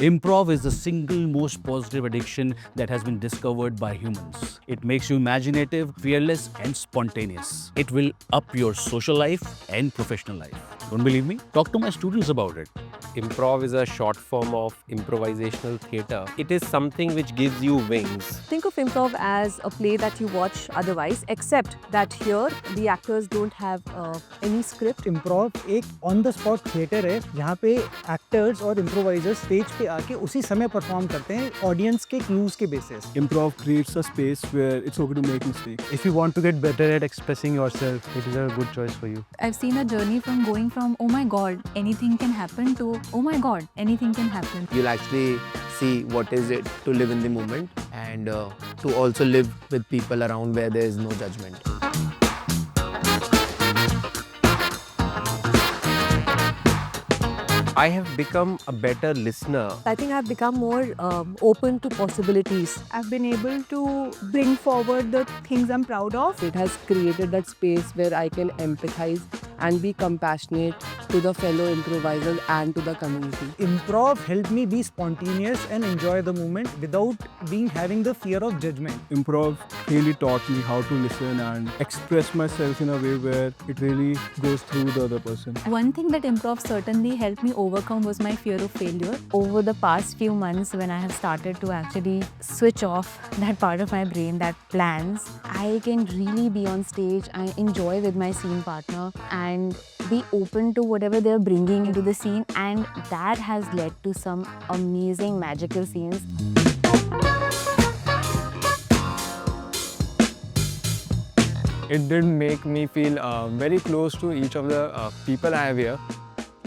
Improv is the single most positive addiction that has been discovered by humans. It makes you imaginative, fearless, and spontaneous. It will up your social life and professional life. Don't believe me? Talk to my students about it. Improv is a short form of improvisational theatre. It is something which gives you wings. Think of improv as a play that you watch otherwise, except that here the actors don't have any script. Improv एक on the spot theatre है जहाँ पे actors और इम्प्रोवाइजर्स stage पे आके उसी समय perform करते हैं ऑडियंस के क्लूज के basis. Improv creates a space where it's okay to make mistakes. If you want to get better at expressing yourself, it is a good choice for you. I've seen a journey from going from oh my god, anything can happen to oh my god, anything can happen. You'll actually see what is it to live in the moment and to also live with people around where there is no judgment. I have become a better listener. I think I've become more open to possibilities. I've been able to bring forward the things I'm proud of. It has created that space where I can empathize and be compassionate to the fellow improvisers and to the community. Improv helped me be spontaneous and enjoy the moment without having the fear of judgment. Improv really taught me how to listen and express myself in a way where it really goes through the other person. One thing that improv certainly helped me overcome was my fear of failure. Over the past few months, when I have started to actually switch off that part of my brain that plans, I can really be on stage, I enjoy with my scene partner and be open to whatever they're bringing into the scene, and that has led to some amazing magical scenes. It did make me feel very close to each of the people I have here.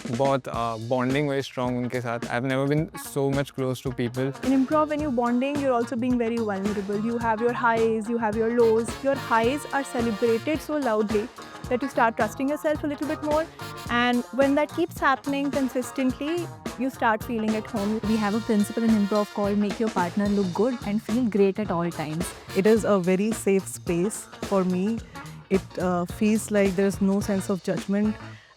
बहुत bonding very strong उनके साथ. I've never been so much close to people. In improv, when you're bonding, you're also being very vulnerable. You have your highs, you have your lows. Your highs are celebrated so loudly that you start trusting yourself a little bit more. And when that keeps happening consistently, you start feeling at home. We have a principle in improv called make your partner look good and feel great at all times. It is a very safe space for me. It feels like there's no sense of judgment.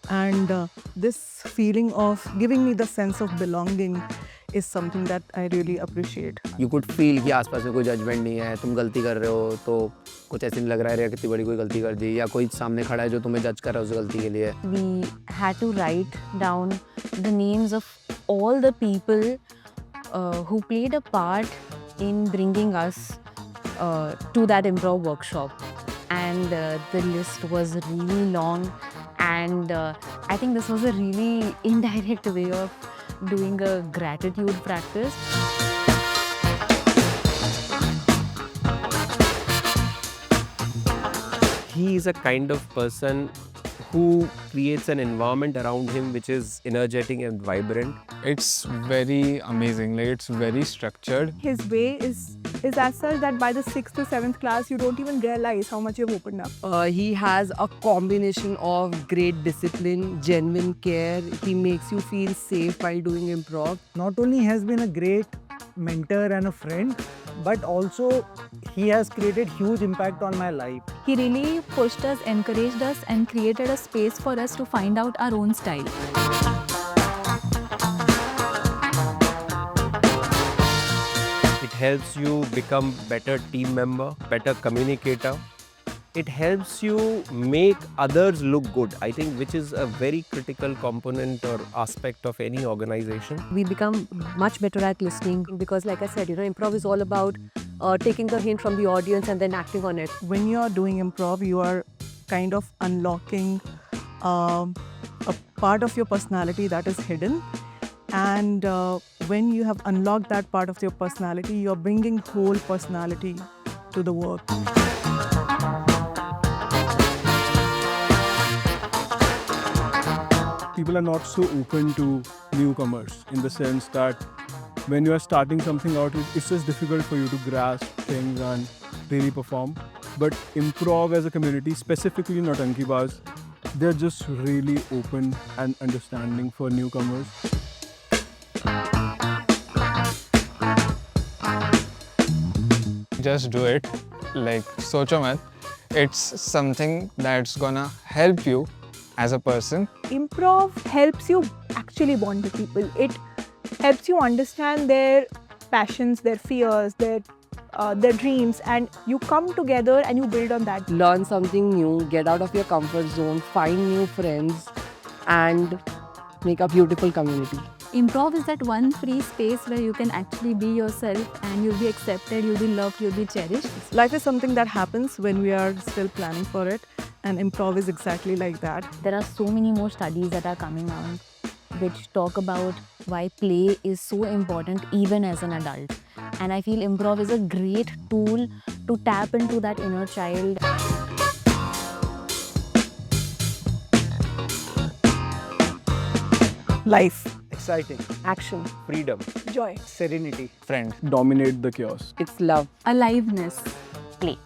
And this feeling of giving me the sense of belonging is something that I really appreciate. You could feel कि आसपास में कोई judgement नहीं है, तुम गलती कर रहे हो तो कुछ ऐसे नहीं लग रहा है कितनी बड़ी कोई गलती कर दी, या कोई सामने खड़ा है जो तुम्हें जज कर रहा है उस गलती के लिए. We had to write down the names of all the people who played a part in bringing us to that improv workshop, and the list was really long. And I think this was a really indirect way of doing a gratitude practice. He is a kind of person who creates an environment around him which is energetic and vibrant. It's very amazing. Like it's very structured. His way is as such that by the 6th to 7th class, you don't even realize how much you've opened up. He has a combination of great discipline, genuine care. He makes you feel safe while doing improv. Not only has been a great mentor and a friend, but also he has created huge impact on my life. He really pushed us, encouraged us, and created a space for us to find out our own style. It helps you become better team member, better communicator. It helps you make others look good, I think, which is a very critical component or aspect of any organization. We become much better at listening because, like I said, improv is all about taking the hint from the audience and then acting on it. When you are doing improv, you are kind of unlocking a part of your personality that is hidden. And when you have unlocked that part of your personality, you're bringing whole personality to the work. People are not so open to newcomers in the sense that when you are starting something out, it's just difficult for you to grasp things and really perform. But improv as a community, specifically Nautanki Bars, they're just really open and understanding for newcomers. Just do it. Like, socho mat. It's something that's gonna help you as a person. Improv helps you actually bond with people. It helps you understand their passions, their fears, their dreams, and you come together and you build on that. Learn something new, get out of your comfort zone, find new friends, and make a beautiful community. Improv is that one free space where you can actually be yourself and you'll be accepted, you'll be loved, you'll be cherished. Life is something that happens when we are still planning for it, and improv is exactly like that. There are so many more studies that are coming out which talk about why play is so important even as an adult. And I feel improv is a great tool to tap into that inner child. Life. Exciting. Action. Freedom. Joy. Serenity. Friend. Dominate the chaos. It's love. Aliveness. Play.